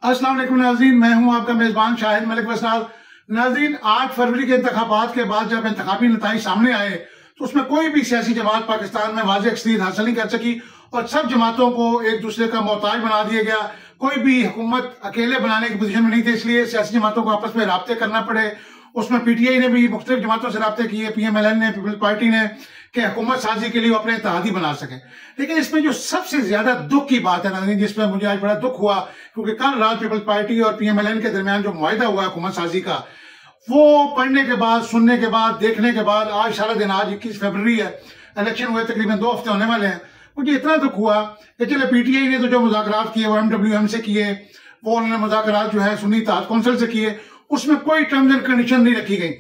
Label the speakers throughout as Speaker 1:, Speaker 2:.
Speaker 1: अस्सलाम वालेकुम नाज़रीन, मैं हूं आपका मेज़बान शाहिद मलिक वसाल। नाज़रीन, 8 फरवरी के इंतखाबात के बाद जब इंतखाबी नताइज सामने आए तो उसमें कोई भी सियासी जमात पाकिस्तान में वाज़ेह अक्सरियत हासिल नहीं कर सकी और सब जमातों को एक दूसरे का मोहताज बना दिया गया। कोई भी हुकूमत अकेले बनाने की पोजीशन में नहीं थे, इसलिए सियासी जमातों को आपस में राब्ते करना पड़े। उसमें PTI ने भी मुख्तलिफ जमातों से राब्ते किए, PMLN ने, पीपल्स पार्टी ने, कि हुकूमत साजी के लिए वो अपने इत्तेहादी बना सके। लेकिन इसमें जो सबसे ज्यादा दुख की बात है नाज़रीन, जिसमें मुझे आज बड़ा दुख हुआ, क्योंकि कल रात पीपल्स पार्टी और PMLN के दरमियान जो मुआहिदा हुआ हुकूमत साजी का, वो पढ़ने के बाद, सुनने के बाद, देखने के बाद, आज सारा दिन, आज 21 फरवरी है, इलेक्शन हुए तकरीबन 2 हफ्ते होने वाले हैं, मुझे इतना दुख हुआ कि चले PTI ने तो जो मुज़ाकरात किए वो MWM से किए, वो उन्होंने मुज़ाकरात जो है सुन्नी इत्तेहाद कौंसिल से किए, उसमें कोई टर्म्स एंड कंडीशन नहीं रखी गई।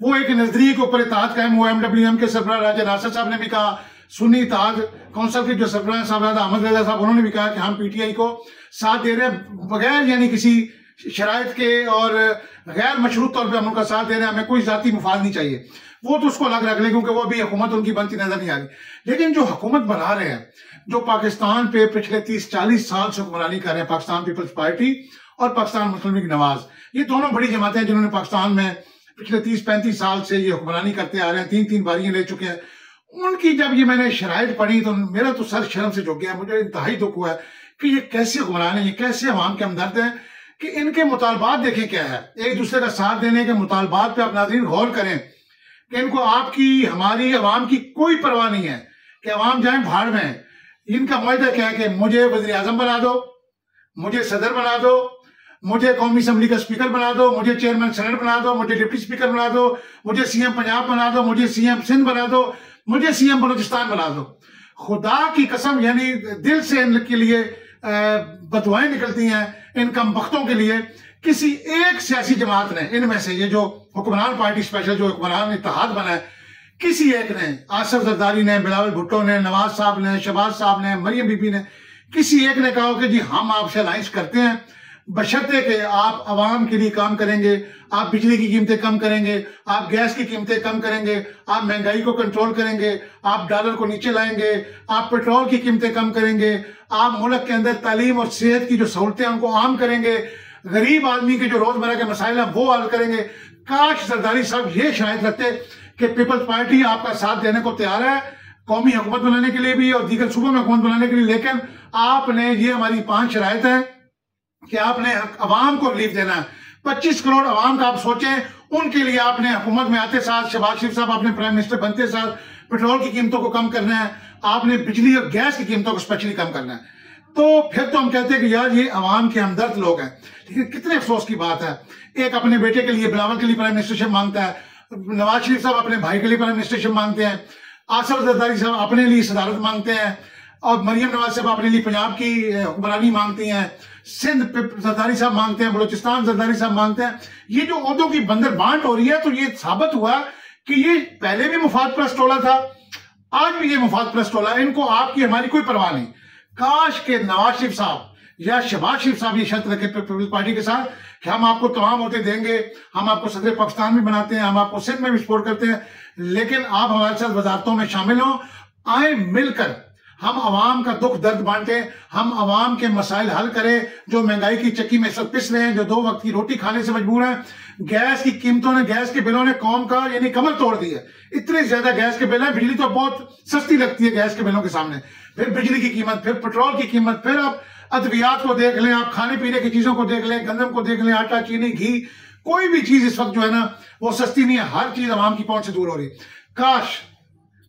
Speaker 1: वो एक नजरिए के ऊपर इत्तेहाद कायम हुआ। MWM के सरबराह राजा नासिर साहब ने भी कहा, सुन्नी इत्तेहाद कौंसिल के जो सरबराह साहब अहमद रजा साहब, उन्होंने भी कहा कि हम PTI को साथ दे रहे हैं, बगैर यानी किसी शराइत के और गैर मशरूत तौर पर हम उनका साथ दे रहे हैं, हमें कोई जाती मुफाद नहीं चाहिए। वो तो उसको अलग रख ले, क्योंकि वो अभी हुकूमत उनकी बनती नजर नहीं आ रही। लेकिन जो हुकूमत बना रहे हैं, जो पाकिस्तान पे पिछले 30-40 साल से हुक्मरानी कर रहे हैं, पाकिस्तान पीपल्स पार्टी और पाकिस्तान मुस्लिम लीग नवाज, ये दोनों बड़ी जमातें हैं जिन्होंने पाकिस्तान में पिछले 30-35 साल से ये हुक्मरानी करते आ रहे हैं, 3-3 बारियां ले चुके हैं। उनकी जब ये मैंने शराइत पढ़ी तो मेरा तो सर शर्म से झुक गया। मुझे इंतहाई दुख हुआ कि ये कैसे हुक्मरान है, ये कैसे अवाम के हमदर्द हैं, कि इनके मुतालबात देखें क्या है। एक दूसरे का साथ देने के मुतालबात पे आप नाज़रीन गौर करें कि इनको आपकी, हमारी, अवाम की कोई परवाह नहीं है कि अवाम जाए भाड़ में। इनका मुआहिदा क्या है कि मुझे वज़ीर आज़म बना दो, मुझे सदर बना दो, मुझे कौमी असम्बली का स्पीकर बना दो, मुझे चेयरमैन सेनेट बना दो, मुझे डिप्टी स्पीकर बना दो, मुझे CM पंजाब बना दो, मुझे CM सिंध बना दो, मुझे CM बलूचिस्तान बना दो। खुदा की कसम, यानी दिल से इनके लिए बदुआएं निकलती हैं इन कमबख्तों के लिए। किसी एक सियासी जमात ने, इनमें से ये जो हुक्मरान पार्टी स्पेशल जो हुक्मरान इत्तेहाद बना है, किसी एक ने, आसिफ जरदारी ने, बिलावल भुट्टो ने, नवाज साहब ने, शहबाज साहब ने, मरियम बीबी ने, किसी एक ने कहा कि जी हम आपसे अलायंस करते हैं बशर्ते कि आप अवाम के लिए काम करेंगे, आप बिजली की कीमतें कम करेंगे, आप गैस की कीमतें कम करेंगे, आप महंगाई को कंट्रोल करेंगे, आप डॉलर को नीचे लाएंगे, आप पेट्रोल की कीमतें कम करेंगे, आप मुल्क के अंदर तालीम और सेहत की जो सहूलतें उनको आम करेंगे, गरीब आदमी के जो रोजमर्रा के मसाइल हैं वो हल करेंगे। काश जरदारी साहब ये शायद रखते कि पीपल्स पार्टी आपका साथ देने को तैयार है, कौमी हुकूमत बनाने के लिए भी और दीगर सूबों में हुकूमत बनाने के लिए, लेकिन आपने, ये हमारी 5 शराइत है कि आपने अवाम को रिलीफ देना है। 25 करोड़ अवाम का आप सोचें, उनके लिए आपने हुकूमत में आते साथ, शहबाज शरीफ साहब आपने प्राइम मिनिस्टर बनते साथ पेट्रोल की कीमतों को कम करना है, आपने बिजली और गैस की कीमतों को स्पेशली कम करना है। तो फिर तो हम कहते हैं कि यार ये अवाम के हमदर्द लोग हैं। लेकिन कितने अफसोस की बात है, एक अपने बेटे के लिए, बिलावल के लिए प्राइम मिनिस्टरशिप मांगता है, नवाज शरीफ साहब अपने भाई के लिए प्राइम मिनिस्टरशिप मांगते हैं, आसिफ जरदारी साहब अपने लिए सदारत मांगते हैं, और मरियम नवाज साहब अपने लिए पंजाब की हुक्मरानी मांगती हैं, सिंध जरदारी साहब मांगते हैं, बलूचिस्तान जरदारी साहब मांगते हैं। ये जो ओहदों की बंदर बांट हो रही है, तो ये साबित हुआ कि ये पहले भी मुफाद परस्त टोला था, आज भी ये मुफाद परस्त टोला है। इनको आपकी हमारी कोई परवाह नहीं। काश के नवाज शरीफ साहब या शहबाज शरीफ साहब ये शर्त रखे पीपल्स पार्टी के साथ कि हम आपको तमाम होते देंगे, हम आपको सदर पाकिस्तान भी बनाते हैं, हम आपको सिंध में भी सपोर्ट करते हैं, लेकिन आप हमारे साथ वजारतों में शामिल हों, आए मिलकर हम अवाम का दुख दर्द बांटे, हम अवाम के मसाइल हल करें। जो महंगाई की चक्की में सब पिस रहे हैं, जो 2 वक्त की रोटी खाने से मजबूर हैं, गैस की कीमतों ने, गैस के बिलों ने कौम का यानी कमर तोड़ दी है। इतने ज्यादा गैस के बिल हैं, बिजली तो बहुत सस्ती लगती है गैस के बिलों के सामने, फिर बिजली की कीमत, फिर पेट्रोल की कीमत, फिर आप अद्वियात को देख लें, आप खाने पीने की चीजों को देख लें, गंदम को देख लें, आटा, चीनी, घी, कोई भी चीज इस वक्त जो है ना वो सस्ती नहीं है, हर चीज अवाम की पहुंच से दूर हो रही। काश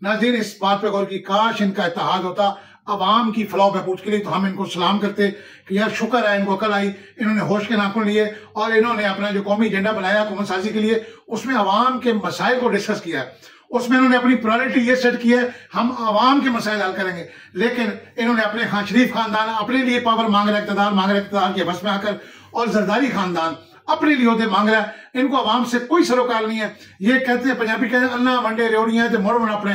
Speaker 1: नाज़रीन इस बात पे गौर की, काश इनका इत्तेहाद होता अवाम की फलाह बहबूद के लिए, तो हम इनको सलाम करते कि यार शुक्र है इनको अकल आई, इन्होंने होश के नाखून लिए और इन्होंने अपना जो कौमी एजेंडा बनाया हुकूमत साजी के लिए, उसमें अवाम के मसाइल को डिस्कस किया है, उसमें इन्होंने अपनी प्रायोरिटी ये सेट की है हम अवाम के मसाइल हल करेंगे। लेकिन इन्होंने अपने खान शरीफ खानदान अपने लिए पावर मांग रहा है, इक़्तिदार मांग रहा है, इक़्तिदार के बस में आकर, और जरदारी खानदान अपने लिए ओहदे मांग रहा है। इनको अवाम से कोई सरोकार नहीं है। ये कहते हैं, पंजाबी कहते हैं अन्ना वंडे रेवड़ियां तो मोड़ अपने,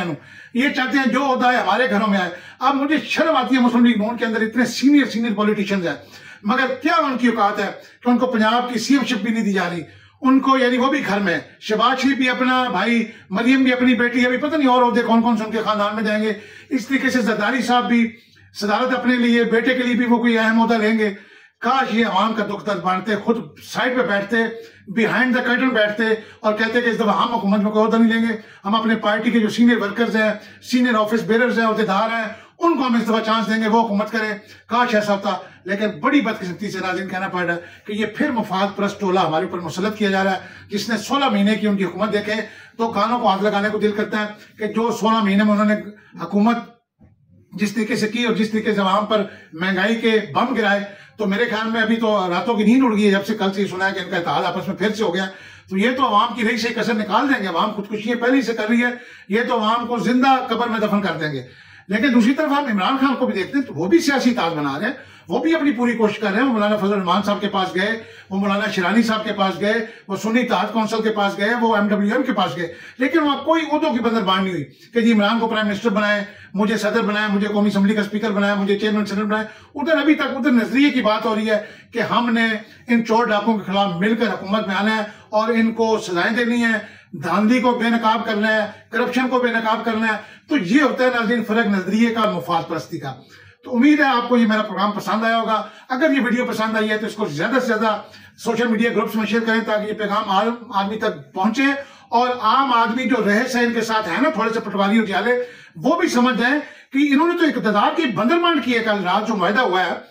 Speaker 1: ये चाहते हैं जो ओहदा है हमारे घरों में आए। अब मुझे शर्म आती है, मुस्लिम लीग नून के अंदर इतने सीनियर पॉलिटिशियंस हैं, मगर क्या उनकी औकात है कि उनको पंजाब की CM-शिप भी नहीं दी जा रही उनको, यानी वो भी घर में, शहबाज शरीफ भी अपना भाई, मरियम भी अपनी बेटी, अभी पता नहीं और ओहदे कौन कौन से उनके खानदान में जाएंगे। इस तरीके से जरदारी साहब भी सदारत अपने लिए, बेटे के लिए भी वो कोई अहम ओहदा लेंगे। काश ये अवाम का दुख दर्द बांटते, खुद साइड पे बैठते, बिहाइंड द कर्टन बैठते और कहते कि इस दफा हम हुकूमत में कोई अहदा नहीं लेंगे, हम अपने पार्टी के जो सीनियर वर्कर्स हैं, सीनियर ऑफिस बेरर्स हैं, अहदेदार हैं, उनको हम इस दफा चांस देंगे, वो हुकूमत करें। काश ऐसा होता। लेकिन बड़ी बदकिस्मती से नाज़रीन कहना पड़ रहा है कि ये फिर मुफाद परस्त टोला हमारे ऊपर मुसल्लत किया जा रहा है, जिसने 16 महीने की उनकी हुकूमत देखे तो कानों को हाथ लगाने को दिल करता है कि जो 16 महीने में उन्होंने हुकूमत जिस तरीके से की और जिस तरीके से वहां पर महंगाई के बम गिराए, तो मेरे ख्याल में अभी तो रातों की नींद उड़ गई है जब से कल से सुना है कि इनका इत्तेहाद आपस में फिर से हो गया। तो ये तो अवाम की रही से कसर निकाल देंगे। अवाम खुदकुशी पहले से कर रही है, ये तो अवाम को जिंदा कब्र में दफन कर देंगे। लेकिन दूसरी तरफ हम इमरान खान को भी देखते हैं तो वो भी सियासी ताज बना रहे हैं, वो भी अपनी पूरी कोशिश कर रहे हैं। वो मौलाना फजल रहमान साहब के पास गए, वो मौलाना शिरानी साहब के पास गए, वो सुन्नी इत्तेहाद कौंसिल के पास गए, वो MWM के पास गए, लेकिन वहां कोई उहदों की बंदरबान नहीं हुई कि जी इमरान को प्राइम मिनिस्टर बनाए, मुझे सदर बनाया, मुझे कौमी असम्बली का स्पीकर बनाया, मुझे चेयरमैन सेनेट बनाया। उधर अभी तक उधर नजरिए की बात हो रही है कि हमने इन चोर डाकों के खिलाफ मिलकर हुकूमत में आना है और इनको सजाएं देनी है, धांधली को बेनकाब करना है, करप्शन को बेनकाब करना है। तो ये होता है नाज़रीन फर्क नजरिए का, मुफाद परस्ती का। तो उम्मीद है आपको ये मेरा प्रोग्राम पसंद आया होगा। अगर ये वीडियो पसंद आई है तो इसको ज्यादा से ज्यादा सोशल मीडिया ग्रुप्स में शेयर करें ताकि ये पैगाम आम आदमी तक पहुंचे और आम आदमी जो रहे से इनके साथ है ना, थोड़े से पटवारी उजाले, वो भी समझ जाए कि इन्होंने तो इक़्तिदार की बंदरबांट की है। कल रात जो मुआहदा हुआ है,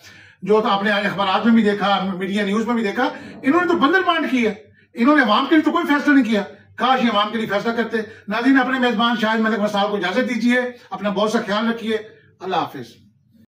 Speaker 1: जो तो आपने अखबारात में भी देखा, मीडिया न्यूज में भी देखा, इन्होंने तो बंदरबांट की है। इन्होंने अवाम के लिए तो कोई फैसला नहीं किया। काश ये अवाम के लिए फैसला करते। नाज़रीन, अपने मेजबान शाहिद मलिक वसाल को इजाजत दीजिए, अपना बहुत सा ख्याल रखिए। अल्लाह हाफिज।